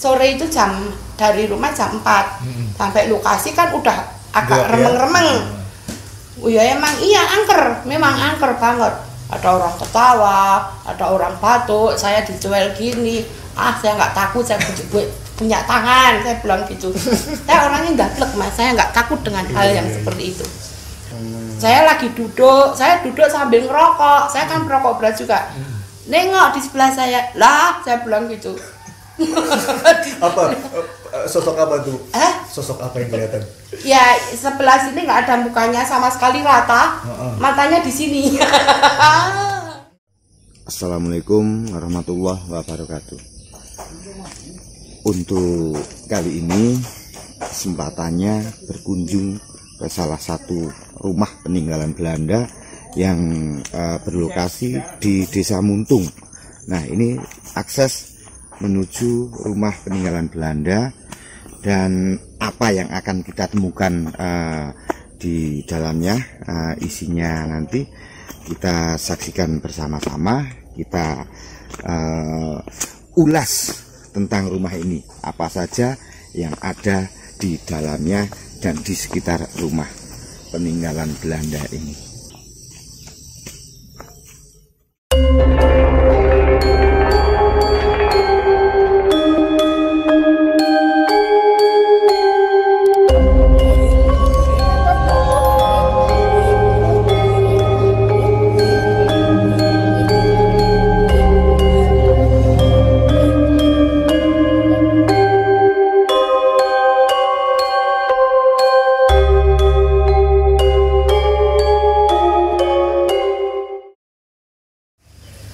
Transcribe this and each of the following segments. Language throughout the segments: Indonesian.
sore itu dari rumah jam 4 sampai lokasi kan udah agak remeng-remeng. Oh ya emang iya angker, memang angker banget. Ada orang ketawa, ada orang batuk, saya dijual gini. Saya nggak takut, saya punya tangan, saya bilang gitu. Saya orangnya gaplek mas, saya nggak takut dengan hal yang seperti itu. Saya lagi duduk, sambil ngerokok, saya kan perokok berat juga. Nengok di sebelah saya, lah saya bilang gitu. Apa sosok apa tuh? Sosok apa yang kelihatan? Ya sebelah sini nggak ada mukanya sama sekali rata, matanya di sini. Assalamualaikum warahmatullahi wabarakatuh. Untuk kali ini kesempatannya berkunjung ke salah satu rumah peninggalan Belanda yang berlokasi di Desa Muntung. Nah, ini akses menuju rumah peninggalan Belanda dan apa yang akan kita temukan di dalamnya, isinya nanti kita saksikan bersama-sama. Kita ulas tentang rumah ini, apa saja yang ada di dalamnya dan di sekitar rumah peninggalan Belanda ini.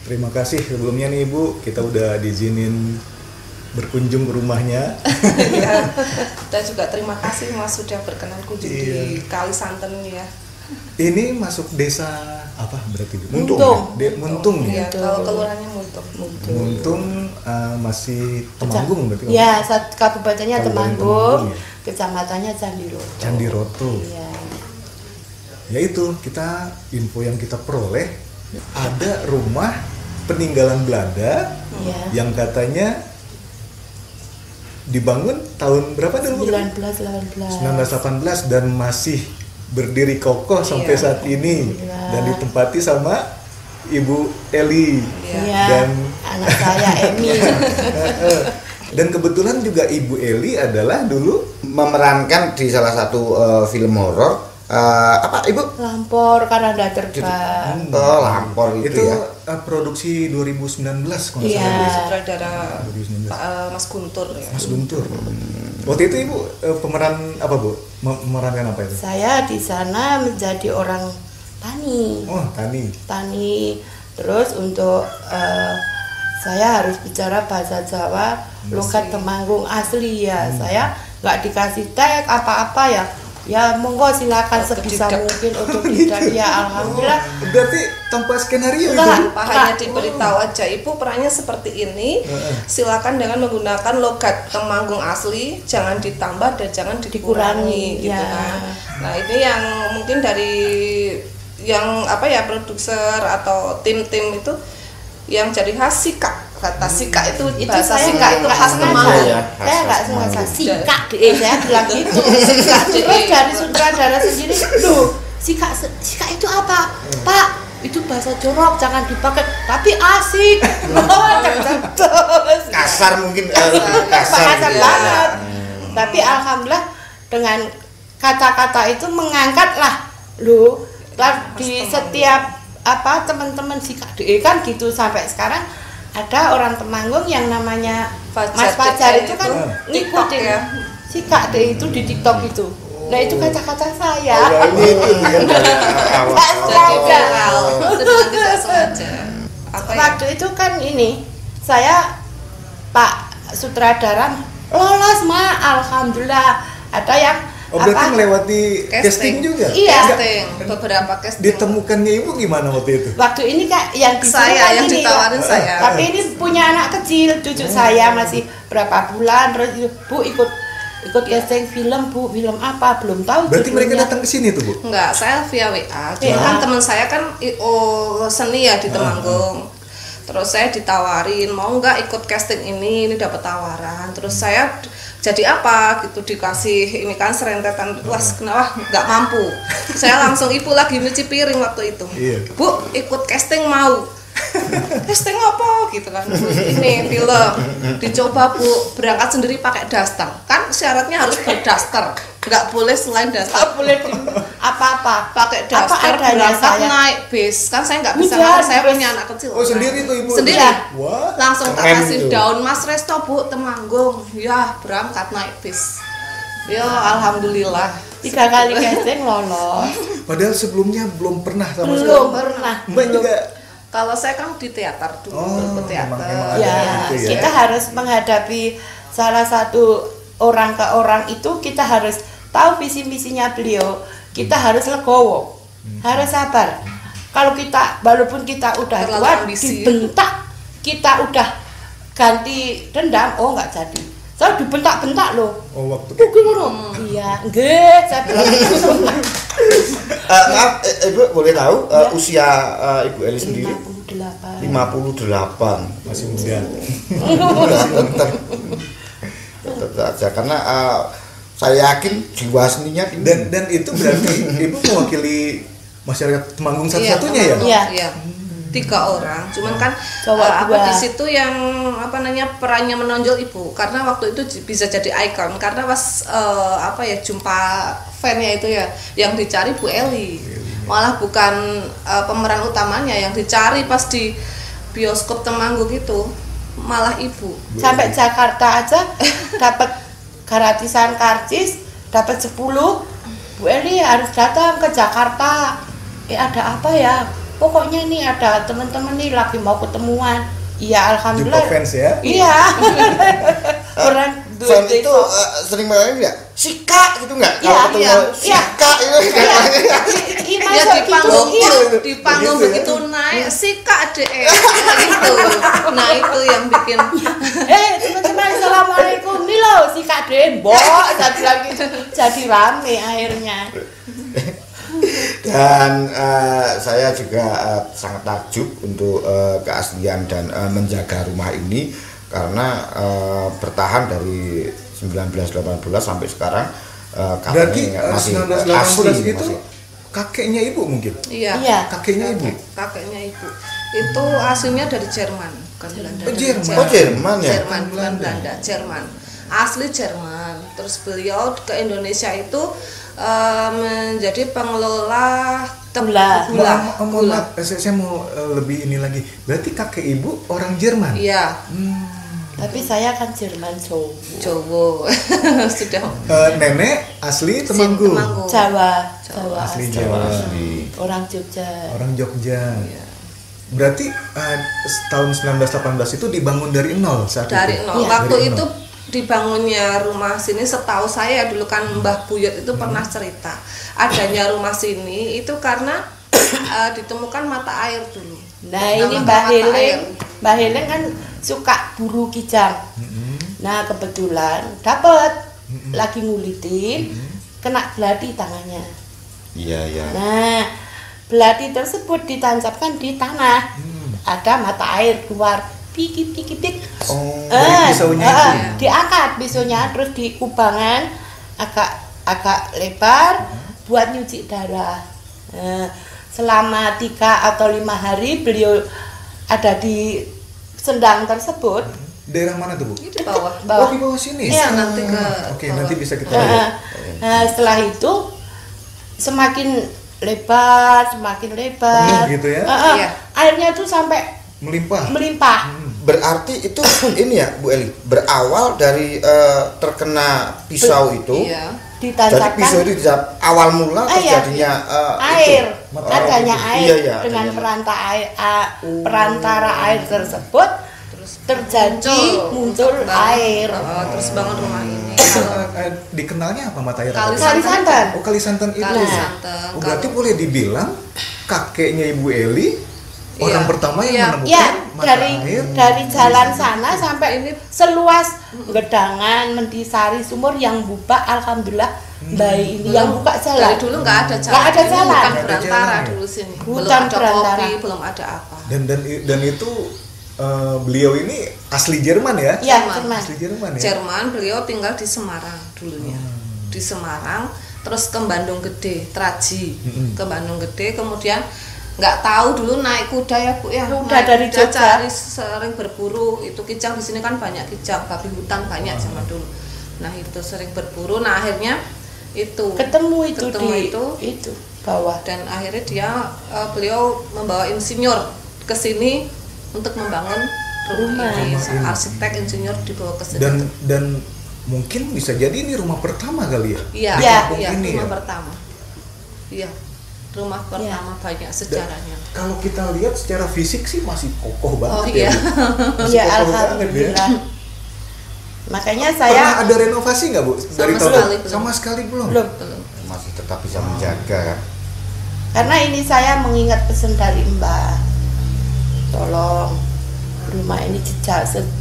Terima kasih sebelumnya nih Ibu, kita udah diizinin berkunjung ke rumahnya. Ya, dan juga terima kasih Mas sudah berkenan kunjung di Kali Santen ya. Ini masuk desa apa berarti? Muntung. Muntung ya. Ya. Kalau kelurahannya Muntung. Muntung masih Temanggung berarti? Ya, kabupatennya Temanggung, ya. kecamatannya Candiroto. Candiroto. Ya. Ya itu kita info yang kita peroleh, ada rumah peninggalan Belanda yang katanya dibangun tahun berapa dulu? 1918 dan masih berdiri kokoh sampai saat ini dan ditempati sama Ibu Eli dan anak saya Emi. Dan kebetulan juga Ibu Eli adalah dulu Memerankan di salah satu film horor. Apa Ibu? Lampor karena ada terbang. Lampor itu ya. Produksi 2019 kalau Iya, salah. sutradara Mas Guntur ya. Mas Guntur. Waktu itu Ibu pemeran apa Bu? Memerankan apa itu? Saya di sana menjadi orang tani. Oh, tani. Tani. Terus untuk saya harus bicara bahasa Jawa, logat Temanggung asli ya. Saya nggak dikasih tag apa-apa ya. Ya monggo silakan sebisa mungkin untuk tidak ya alhamdulillah. Berarti tanpa skenario itu? Hanya diberitahu aja Ibu perannya seperti ini. Silakan dengan menggunakan logat Temanggung asli, jangan ditambah dan jangan dikurangi gitu kan. Nah, ini yang mungkin dari yang produser atau tim-tim itu yang jadi khas sikap. Kata sikak itu bahasa sikak itu khas Temanggung. Saya nggak sengaja sikak saya bilang gitu. Terus dari sutradara sendiri, sikak itu apa? Pak, itu bahasa jorok, jangan dipakai. Tapi asik. Kasar mungkin. Kasar banget. Tapi alhamdulillah dengan kata-kata itu mengangkatlah di setiap teman-teman sikak kan gitu sampai sekarang. Ada orang Temanggung yang namanya Mas Fajar itu kan ngikutin ya. Sikak deh itu di TikTok itu. Nah itu kata-kata saya. Tidak sengaja. Waktu itu kan ini saya Pak sutradara lolos alhamdulillah. Ada yang berarti melewati casting juga? Iya. Beberapa casting. Ditemukannya Ibu gimana waktu itu? Waktu ini Kak yang saya yang ditawarin saya. Tapi ini punya anak kecil, cucu saya masih berapa bulan terus Bu ikut casting film Bu, film apa belum tahu. Berarti mereka datang ke sini tuh Bu? Enggak, saya via WA. Cuma kan teman saya kan seni ya di Temanggung. Terus saya ditawarin mau nggak ikut casting ini dapat tawaran. Terus saya jadi apa gitu, dikasih ini kan serentetan, wah kenapa nggak mampu. Saya langsung, ibu lagi nyuci piring waktu itu, Bu ikut casting mau. Casting apa gitu kan, ini film dicoba Bu, berangkat sendiri pakai daster, kan syaratnya harus berdaster, nggak boleh selain daster, nggak boleh apa-apa, pakai daster, berangkat naik bis, kan saya nggak bisa, saya punya anak kecil. Oh sendiri tuh ibu? Sendiri. Wah, langsung tak kasih daun, Mas Resto Bu Temanggung, ya berangkat naik bis, ya alhamdulillah 3 kali casting lolos. Padahal sebelumnya belum pernah sama sekali. Belum pernah. Mbak juga. Kalau saya kan di teater dulu, ke teater. Memang Ya, gitu ya. kita harus menghadapi salah satu orang ke orang itu, kita harus tahu visi misinya beliau. Kita harus legowo, harus sabar. Kalau kita, walaupun kita udah Terlalu tua, ambisi. dibentak, kita udah ganti dendam, oh nggak jadi. Saya dibentak-bentak loh. Oh waktu Iya, enggak, saya bilang gitu. Maaf, Ibu boleh tahu usia Ibu Eli sendiri? 58. 58. masih muda. Tetap aja karena saya yakin jiwa seninya tinggi. Dan itu berarti ibu mewakili masyarakat Temanggung satu-satunya ya? Iya. Iya. 3 orang, cuman kan Cowok apa dua. di situ yang apa namanya perannya menonjol ibu, karena waktu itu bisa jadi ikon, karena pas apa ya jumpa fan-nya itu ya, yang dicari Bu Eli, malah bukan pemeran utamanya yang dicari pas di bioskop Temanggung itu, malah ibu. Sampai Jakarta aja dapat gratisan karcis, dapat 10. Bu Eli harus datang ke Jakarta. Ada apa ya? Pokoknya nih ada teman-teman nih lagi mau ketemuan. Iya, alhamdulillah. Jumpa fans ya? Iya. Orang Fan itu sering main nggak? Sika gitu nggak? Iya, Kalau ketemu iya. Sika itu. Ya di panggung, di panggung Begitu ya? begitu naik Sika DE gitu. Nah itu yang bikin teman-teman, assalamualaikum. Nih loh si Kak Den, Mbok, saya bilang gitu. Jadi rame akhirnya. Dan saya juga sangat takjub untuk keaslian dan menjaga rumah ini karena bertahan dari 1918 sampai sekarang. Berarti masih 1918 asli, itu kakeknya ibu mungkin? iya. Kakeknya ibu? Kakeknya ibu itu aslinya dari Jerman, bukan Belanda. Oh, Jerman. Oh, Jerman ya? Jerman, bukan Belanda, Jerman. Asli Jerman. Terus beliau ke Indonesia itu menjadi pengelola Gula. Maaf, saya mau lebih ini lagi. Berarti kakek ibu orang Jerman? Iya, Tapi saya kan Jerman Jowo. Sudah Nenek asli Temanggung. Jawa Asli asli. Jawa. Orang Jogja. Orang Jogja. Iya. Berarti tahun 1918 itu dibangun dari nol saat dari itu? nol. Iya. Waktu Dari itu nol. dibangunnya rumah sini, setahu saya dulu kan Mbah Buyut itu pernah cerita adanya rumah sini itu karena ditemukan mata air dulu. Nah ini Mata air. Mbak Heleng kan suka buru kijang. Nah kebetulan dapat lagi ngulitin, kena belati tangannya. Iya, iya. Nah belati tersebut ditancapkan di tanah, ada mata air keluar, pik. Oh, dari pisaunya itu. Diangkat pisaunya, terus di kubangan agak lebar buat nyuci darah. Selama 3 atau 5 hari beliau ada di sendang tersebut. Daerah mana tuh Bu? Ini di bawah. Oh di bawah sini. Iya. Nanti ke Oke, bawah. nanti bisa kita lihat. Nah, setelah itu semakin lebar. Penuh gitu ya? Iya. Airnya tuh sampai Melimpah. Berarti itu ini ya Bu Eli, berawal dari terkena pisau itu. Iya. Jadi ditancapkan pisau itu awal mula terjadinya air, itu. adanya air Iya, dengan adanya. perantara air tersebut terjadi muncul air. Terus bangun rumah ini. Dikenalnya apa mata air? Kali Kali santan. Oh, Kali Santan itu. Kali Santan. Oh, berarti boleh dibilang kakeknya Ibu Eli orang Iya. pertama yang Iya. menemukan Ya, mata air. dari jalan sana sampai ini seluas Gedangan, Mentisari, Sumur yang buka, alhamdulillah bayi ini yang buka jalan. Dari dulu nggak ada jalan. Nggak ada Ini jalan. Hutan Nggak ada berantara jalan, ya? dulu sini. Belum Hutan ada berantara. kopi, belum ada apa. Dan itu beliau ini asli Jerman ya? Iya, Jerman. Jerman. Asli Jerman ya? Jerman, beliau tinggal di Semarang dulunya. Di Semarang, terus ke Bandung Gede, Traji. Ke Bandung Gede, kemudian nggak tahu dulu naik kuda ya Bu ya. Kuda Naik dari kuda, Jogja. sering berburu. Itu kijang di sini kan banyak kijang, babi hutan banyak zaman dulu. Nah, itu sering berburu. Nah, akhirnya itu Ketemu itu di itu bawah. dan akhirnya beliau membawa insinyur ke sini untuk membangun rumah ini. Arsitek insinyur dibawa ke sini. Dan mungkin bisa jadi ini rumah pertama kali ya? Iya, Ya. iya, Ini rumah ya? pertama. Iya, rumah pertama banyak sejarahnya. Kalau kita lihat secara fisik sih masih kokoh banget Oh ya. iya, Masih Iya, kokoh banget ya. alhamdulillah. Makanya Pernah saya ada renovasi nggak Bu? Dari Sama tahun sekali belum. sama sekali belum. belum, Masih tetap bisa menjaga kan. karena ini saya mengingat pesan dari Mbak. Tolong rumah ini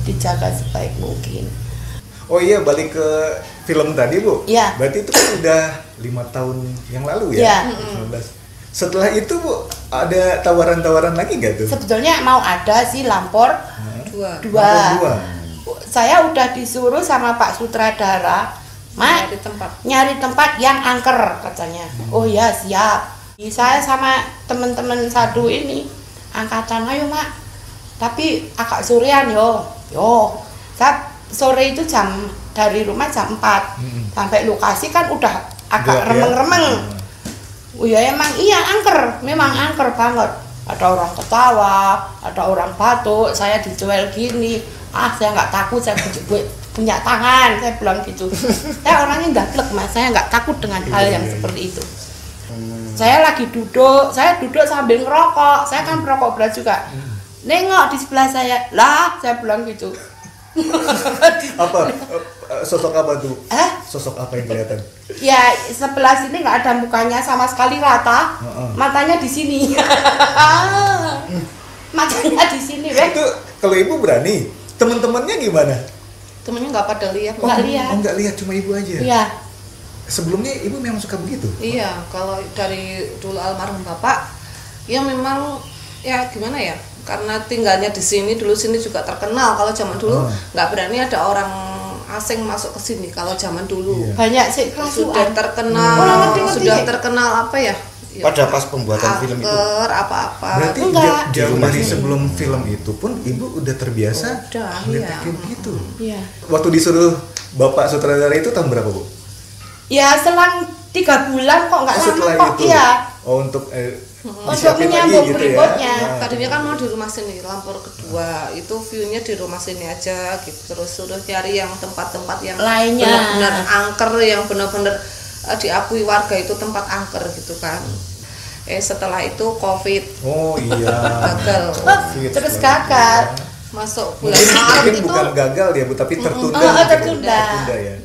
dijaga sebaik mungkin. Oh iya, balik ke film tadi Bu. Iya. Berarti itu kan udah 5 tahun yang lalu ya? Iya. 19. Setelah itu Bu, ada tawaran-tawaran lagi nggak tuh? Sebetulnya mau ada sih Lampor dua. dua. Dua. Saya udah disuruh sama Pak Sutradara, Mak, Di tempat. nyari tempat yang angker katanya. Oh ya siap. Saya sama teman-teman satu ini angkatan, ayo Mak. Tapi agak sorean yo. Saya sore itu dari rumah jam 4 sampai lokasi kan udah agak Gelap ya? remeng-remeng. Oh ya emang iya angker, memang angker banget. Ada orang ketawa, ada orang batuk, saya dijual gini. Saya nggak takut, saya punya tangan, saya bilang gitu. Saya orangnya gablek Mas, saya nggak takut dengan hal yang seperti itu. Saya lagi duduk, sambil ngerokok, saya kan perokok berat juga. Nengok di sebelah saya, lah saya bilang gitu. Apa? Sosok apa tuh? Hah? Sosok apa yang kelihatan? Ya sebelah sini nggak ada mukanya sama sekali rata, matanya di sini. Matanya di sini, weh. Itu kalau Ibu berani, teman-temannya gimana? Temennya nggak pada lihat. Nggak lihat. Oh, nggak lihat, cuma Ibu aja. Iya. Sebelumnya Ibu memang suka begitu? Iya, kalau dari dulu almarhum bapak, ya memang ya gimana ya? Karena tinggalnya di sini dulu, sini juga terkenal. Kalau zaman dulu nggak berani ada orang asing masuk ke sini. Kalau zaman dulu Banyak sih sudah kerasukan. terkenal, sudah terkenal apa ya? Ya, Pada pas pembuatan film itu. aktor, apa-apa. Berarti Enggak. jauh dari sebelum film itu pun Ibu udah terbiasa Udah, melihat iya. kayak gitu. Iya. Waktu disuruh Bapak sutradara itu tahun berapa Bu? Ya selang 3 bulan kok nggak lama Setelah kok. itu? Iya. Oh, untuk Untuk disiapin lagi menyambung gitu ya? berikutnya. Nah. Tadinya kan mau di rumah sini, Lampor kedua itu view-nya di rumah sini aja gitu. Terus sudah cari yang tempat-tempat yang Lainnya. benar-benar angker, yang benar-benar diakui warga itu tempat angker gitu kan. Setelah itu Covid Oh iya. gagal. Covid. Terus gagal. Masuk bulan Mungkin Maret itu bukan gagal ya Bu, tapi tertunda. tertunda. Tertunda ya.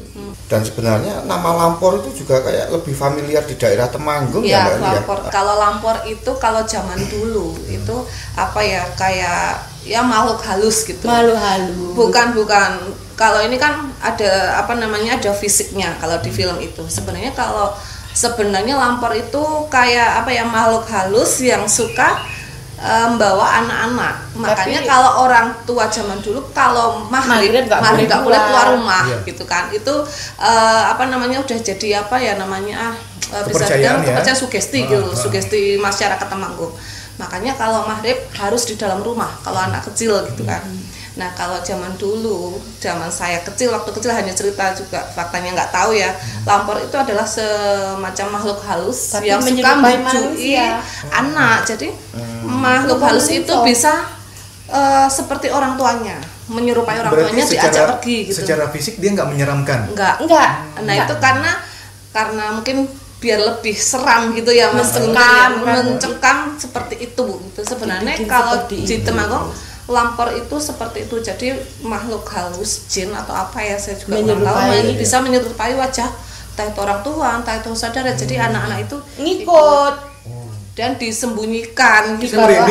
Dan sebenarnya nama Lampor itu juga kayak lebih familiar di daerah Temanggung ya, ya Mbak Eli ya? Lampor. Kalau Lampor itu kalau zaman dulu itu apa ya, kayak ya makhluk halus gitu. Malu-halu. Bukan. Kalau ini kan ada apa namanya, ada fisiknya kalau di film itu. Sebenarnya Lampor itu kayak apa ya, makhluk halus yang suka membawa anak-anak. Makanya kalau orang tua zaman dulu kalau maghrib nggak boleh keluar rumah gitu kan. Itu apa namanya, udah jadi apa ya namanya, bisa dibilang kepercayaan sugesti gitu, sugesti masyarakat Temanggung. Makanya kalau maghrib harus di dalam rumah kalau anak kecil gitu kan. Nah kalau zaman dulu, zaman saya kecil, waktu kecil hanya cerita juga, faktanya nggak tahu ya. Lampor itu adalah semacam makhluk halus tapi yang suka membujui anak. Jadi makhluk halus itu bisa seperti orang tuanya, menyerupai orang tuanya, diajak pergi gitu. Secara fisik dia nggak menyeramkan? Enggak. Nah itu karena mungkin biar lebih seram gitu ya, mencekam seperti itu gitu. Sebenarnya kalau di Temanggung Lampor itu seperti itu, jadi makhluk halus, jin atau apa ya saya juga nggak tahu. Ini bisa menyerupai wajah entah itu orang tua, entah itu saudara. Jadi anak-anak itu ngikut dan disembunyikan di bawah.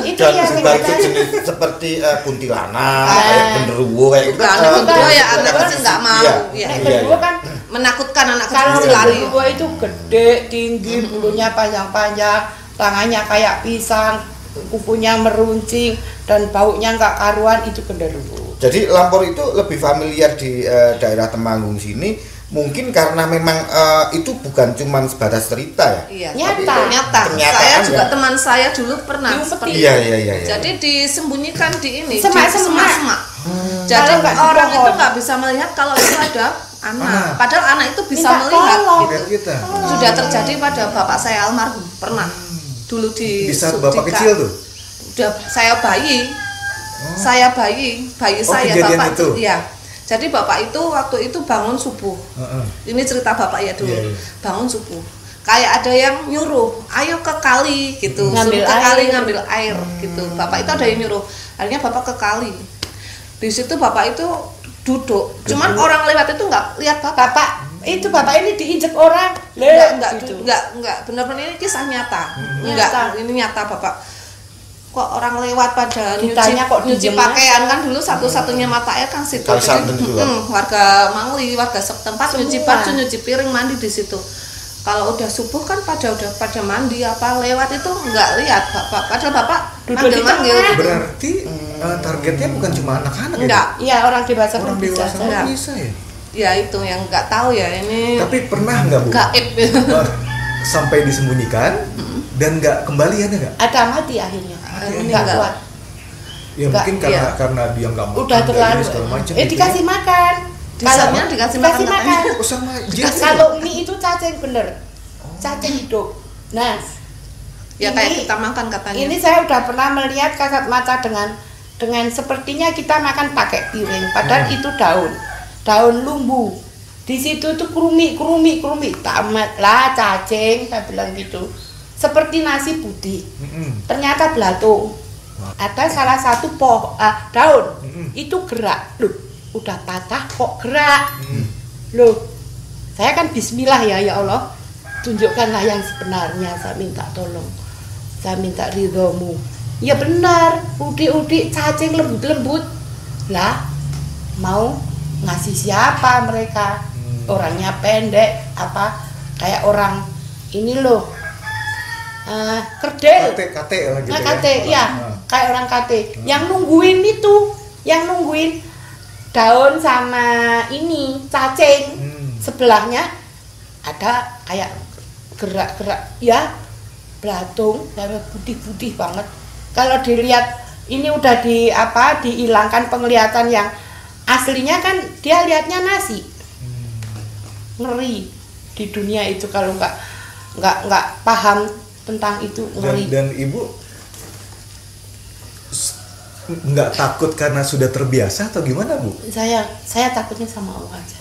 Itu dan yang sebagai jenis seperti kuntilanak, kayak genderuwo kayak gitu. Genderuwo ya anak kecil nggak mau. Nek genderuwo kan menakutkan anak kalau kecil lari. genderuwo itu gede, tinggi, bulunya panjang-panjang, tangannya kayak pisang. kukunya meruncing dan baunya nggak karuan, itu genderuwo. Jadi Lampor itu lebih familiar di daerah Temanggung sini, mungkin karena memang itu bukan cuma sebatas cerita ya. Iya, nyata. Saya juga teman saya dulu pernah seperti iya. Jadi disembunyikan di ini, semak-semak. Jadi orang itu nggak bisa melihat kalau itu ada anak. Padahal anak itu bisa melihat. Gitu. Sudah terjadi pada bapak saya almarhum, pernah. Dulu di bisa bapak kecil tuh. Udah saya bayi. Saya bayi saya bapak itu. Iya. Jadi bapak itu waktu itu bangun subuh. Ini cerita bapak ya dulu. Bangun subuh. Kayak ada yang nyuruh, ayo ke kali gitu. Ngambil ke kali air. ngambil air gitu. Bapak itu ada yang nyuruh. Akhirnya bapak ke kali. Di situ bapak itu duduk. Cuman orang lewat itu nggak lihat bapak. Bapak ini diinjek orang. Enggak, benar-benar ini kisah nyata. Ini nyata bapak. Kok orang lewat pada nyuci pakaian kan dulu satu-satunya mata air kan situ. Warga Mangli, warga setempat nyuci baju, nyuci piring, mandi di situ. Kalau udah subuh kan udah pada mandi apa lewat itu nggak lihat bapak. Padahal bapak manggil. Berarti targetnya bukan cuma anak-anak enggak. Iya, orang dewasa pun bisa ya. Ya itu yang nggak tahu ya ini. Tapi pernah nggak Bu? Gaib. Sampai disembunyikan dan nggak kembalian ya nggak? Ada mati akhirnya. Nggak kuat. Ya mungkin karena dia nggak makan. Udah terlalu. Dikasih makan. Kalau dikasih makan. Kalau mie itu cacing bener. Cacing hidup. Nah, ya kayak kita makan katanya. Ini saya udah pernah melihat kasat mata dengan sepertinya kita makan pakai piring, padahal itu daun lumbu. Di situ tuh krumi, tamat lah cacing, saya bilang gitu. Seperti nasi putih. Ternyata belatung. Ada salah satu daun itu gerak. Loh, udah patah kok gerak. Loh, saya kan bismillah ya Allah. Tunjukkanlah yang sebenarnya, saya minta tolong. Saya minta ridhomu. Ya benar, udik-udik cacing lembut-lembut. Lah, mau ngasih siapa mereka? Orangnya pendek, kayak orang ini loh. Kerdil. Kate lah gitu. Kate, ya. Kayak orang kate. Yang nungguin itu, daun sama ini cacing. Sebelahnya ada kayak gerak-gerak ya, belatung, putih-putih banget. Kalau dilihat ini udah dihilangkan penglihatan yang aslinya kan dia lihatnya nasi. Ngeri di dunia itu kalau nggak paham tentang itu, ngeri. Dan Ibu nggak takut karena sudah terbiasa atau gimana Bu? Saya takutnya sama Allah aja.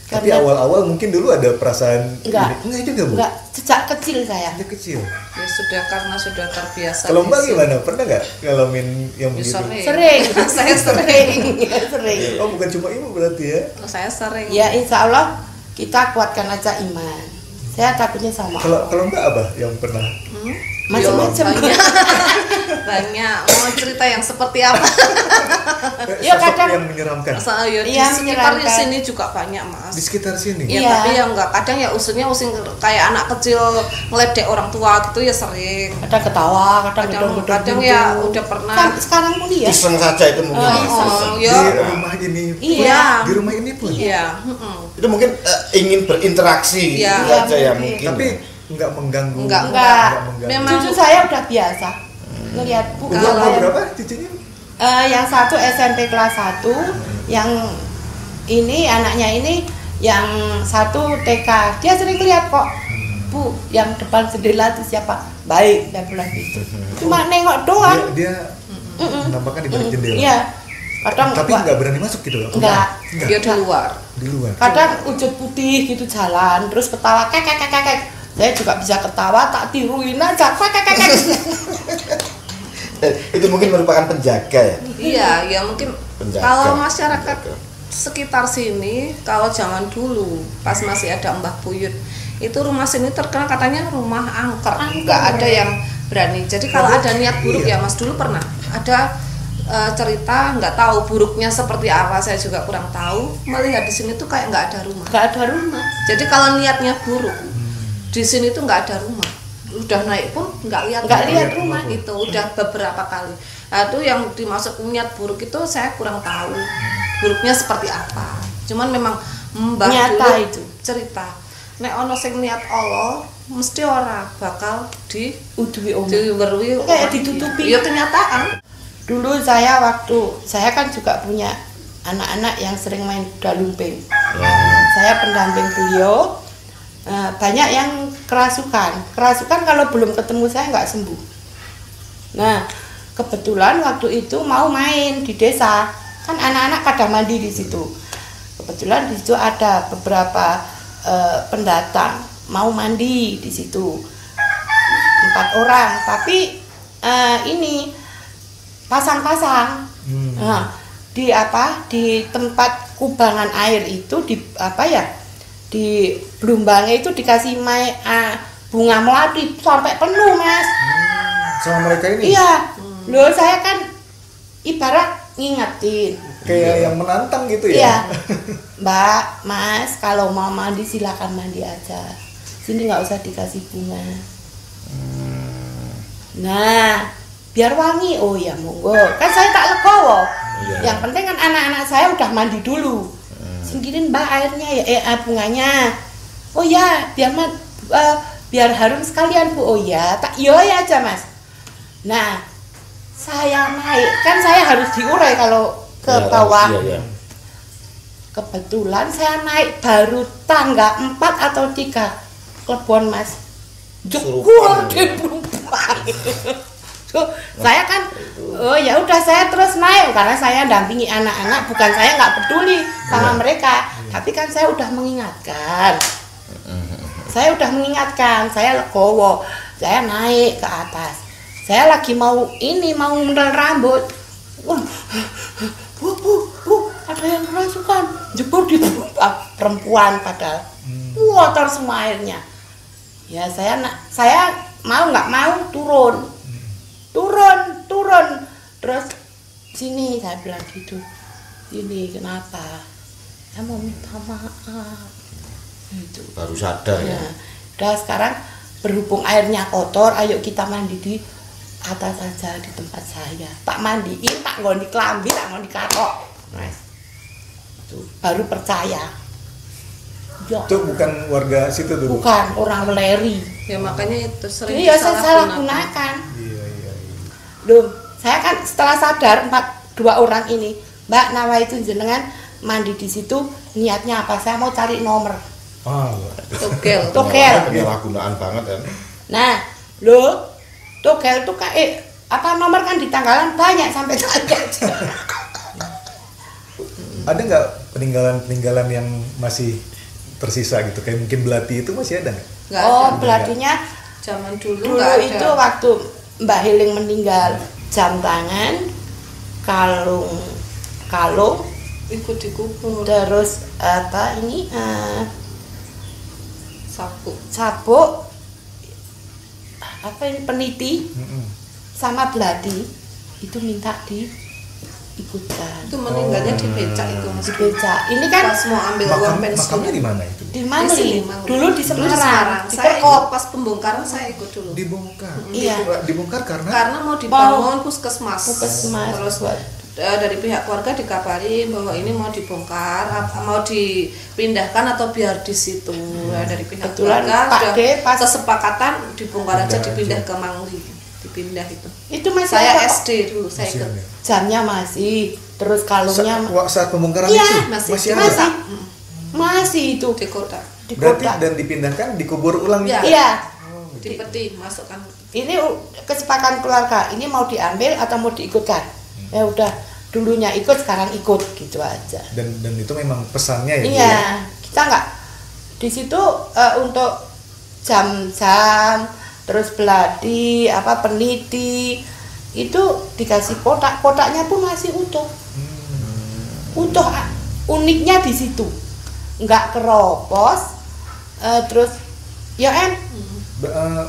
Tapi awal-awal mungkin dulu ada perasaan enggak juga Bu? Enggak, sejak kecil saya. Sejak kecil? Ya sudah, karena sudah terbiasa. Kalau Mbak gimana? Pernah nggak ngalamin yang begitu? Sering. Saya sering. Oh, bukan cuma Ibu berarti ya? Saya sering. Ya insya Allah kita kuatkan aja iman. Saya takutnya sama. Kalau Mbak apa yang pernah? Macam-macam. Banyak. Mau cerita yang seperti apa? Ya kadang yang menyeramkan. Di sekitar sini juga banyak Mas. Di sekitar sini. Ya, tapi ya enggak. Kadang ya using kayak anak kecil ngeledek orang tua gitu ya sering. Ada ketawa, kadang ya udah pernah. Sekarang pun ya. Iseng saja itu mungkin. Di rumah ini. Iya. Di rumah ini pun. Iya. Itu mungkin ingin berinteraksi saja ya mungkin. Tapi enggak mengganggu. Enggak. Memang cucu saya udah biasa ngelihat umur berapa cucunya? Yang satu SMP kelas 1, yang ini anaknya ini yang satu TK. Dia sering lihat kok, Bu, yang depan jendela itu siapa? Baik, saya bilang gitu. Cuma nengok doang. Dia menampakkan di balik jendela. Iya. Kadang tapi nggak berani masuk gitu loh. Enggak. Dia di luar. Kadang wujud putih gitu jalan, terus ketawa kek. Saya juga bisa ketawa, tak tiruin aja kek. Itu mungkin merupakan penjaga ya? Iya, ya mungkin penjaga. Kalau masyarakat sekitar sini, kalau zaman dulu pas masih ada Mbah Buyut, itu rumah sini terkenal katanya rumah angker. Nggak ada yang berani. Jadi kalau ada niat buruk ya Mas, dulu pernah ada cerita, nggak tahu buruknya seperti apa, saya juga kurang tahu. Melihat di sini tuh kayak nggak ada rumah. Nggak ada rumah. Jadi kalau niatnya buruk, di sini tuh nggak ada rumah. udah naik pun nggak lihat rumah itu udah beberapa kali. Nah, itu yang dimaksud niat buruk itu saya kurang tahu buruknya seperti apa. Cuman memang Mbah nyata dulu itu cerita nek ono sing niat Allah mesti ora bakal diwerui kayak ditutupi. Ya kenyataan. Dulu saya kan juga punya anak-anak yang sering main kuda lumping. Saya pendamping beliau. Banyak yang kerasukan kalau belum ketemu saya nggak sembuh. Nah, kebetulan waktu itu mau main di desa, kan anak-anak pada mandi di situ. Kebetulan di situ ada beberapa pendatang mau mandi di situ, 4 orang, tapi ini pasang-pasang. Nah, di tempat kubangan air itu di belumbangnya itu dikasih bunga melati sampai penuh, Mas. Sama mereka ini? Iya. Loh, saya kan ibarat ngingetin. Kayak yang menantang gitu ya? Iya. Mbak, Mas, kalau mau mandi silakan mandi aja. Sini nggak usah dikasih bunga. Nah, biar wangi. Oh ya, monggo. Kan saya tak legowo. Yang penting kan anak-anak saya udah mandi dulu. Singkirin Mbak airnya ya, bunganya. Oh ya, biar harum sekalian Bu. Oh ya, tak iya aja Mas. Nah, saya naik, kan saya harus diurai kalau ke bawah. Kebetulan saya naik baru tangga 4 atau 3 Klebon, Mas. Jekur di Plumpang. Saya kan, oh ya udah saya terus naik karena saya dampingi anak-anak, bukan saya nggak peduli sama mereka, tapi kan saya udah mengingatkan. Saya legowo, saya naik ke atas. Saya lagi mau mendel rambut. Wah, bu, ada yang kerasukan. Jebur di perempuan padahal. Kotor semua airnya. Ya saya mau nggak mau turun. Terus sini saya bilang gitu. Ini kenapa? Saya mau minta maaf. Itu baru sadar ya. Udah sekarang berhubung airnya kotor, ayo kita mandi di atas aja di tempat saya. Tak mandiin, tak ngoni kelambi, tak ngoni katok. Itu baru percaya. Ya. Itu bukan warga situ dulu? Bukan, orang Meleri. Ya makanya itu sering Iya, saya salah gunakan. Iya. Loh, saya kan setelah sadar 2 orang ini, Mbak Nawa itu jenengan mandi di situ, niatnya apa? Saya mau cari nomor. Togel. Penyalahgunaan banget kan. Nah, loh, togel tuh kayak nomor kan di tanggalan banyak sampai saja. Ada nggak peninggalan yang masih tersisa gitu, kayak mungkin belati itu masih ada nggak? Belatinya zaman dulu itu waktu Mbak Hiling meninggal, jam tangan, kalung ikut dikubur, terus sabuk peniti sama belati itu minta diikutkan. Itu meninggalnya di becak itu Mas. Di becak. Ini kan pas mau ambil uang pensiun. Makamnya di mana itu? Di Mangli. Dulu di Semarang. Saya ikut pas pembongkaran, saya ikut dulu. Dibongkar. Iya. Dibongkar karena mau dibangun puskesmas. Terus dari pihak keluarga dikabari bahwa ini mau dibongkar, mau dipindahkan atau biar di situ. Dari pihak keluarga sudah kesepakatan dibongkar aja, dipindah ke Mangli. Dipindah itu. Itu masih saya SD dulu, saya ikut. Jamnya masih, terus kalungnya saat pembongkaran itu masih ada. Masih itu di kotak. Berarti dan dipindahkan, dikubur ulang. Iya. Di peti masukkan. Ini kesepakatan keluarga, ini mau diambil atau mau diikutkan. Ya udah, dulunya ikut, sekarang ikut gitu aja. Dan itu memang pesannya ya. Iya, kita nggak di situ untuk jam-jam, terus belati, peniti itu dikasih kotaknya pun masih utuh. Uniknya di situ nggak keropos. Terus ya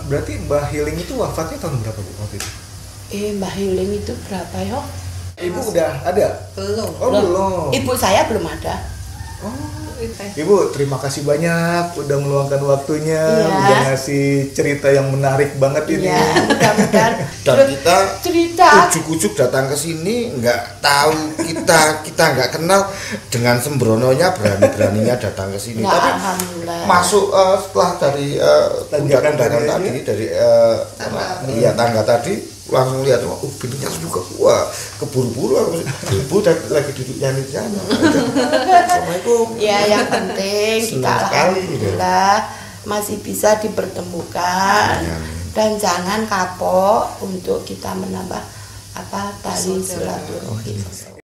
berarti Mbah Hiling itu wafatnya tahun berapa Bu waktu itu? Mbah Hiling itu berapa ya? Ibu udah ada? Belum. Belum. Ibu saya belum ada. Ibu, terima kasih banyak udah meluangkan waktunya, Iya. udah ngasih cerita yang menarik banget ini. Iya, mudah-mudahan Dan kita cerita ujuk-ujuk datang ke sini nggak tahu kita nggak kenal, dengan sembrononya beraninya datang ke sini. Ya, Tapi alhamdulillah. masuk setelah dari Tanjakan undangan tadi tadi dari tangga tadi langsung lihat, pintunya juga keburu-buru aku, ibu lagi duduk nyanyi di sana. Assalamualaikum. ya yang penting kita Senang sekali, alhamdulillah masih bisa dipertemukan dan jangan kapok untuk kita menambah tali silaturahim.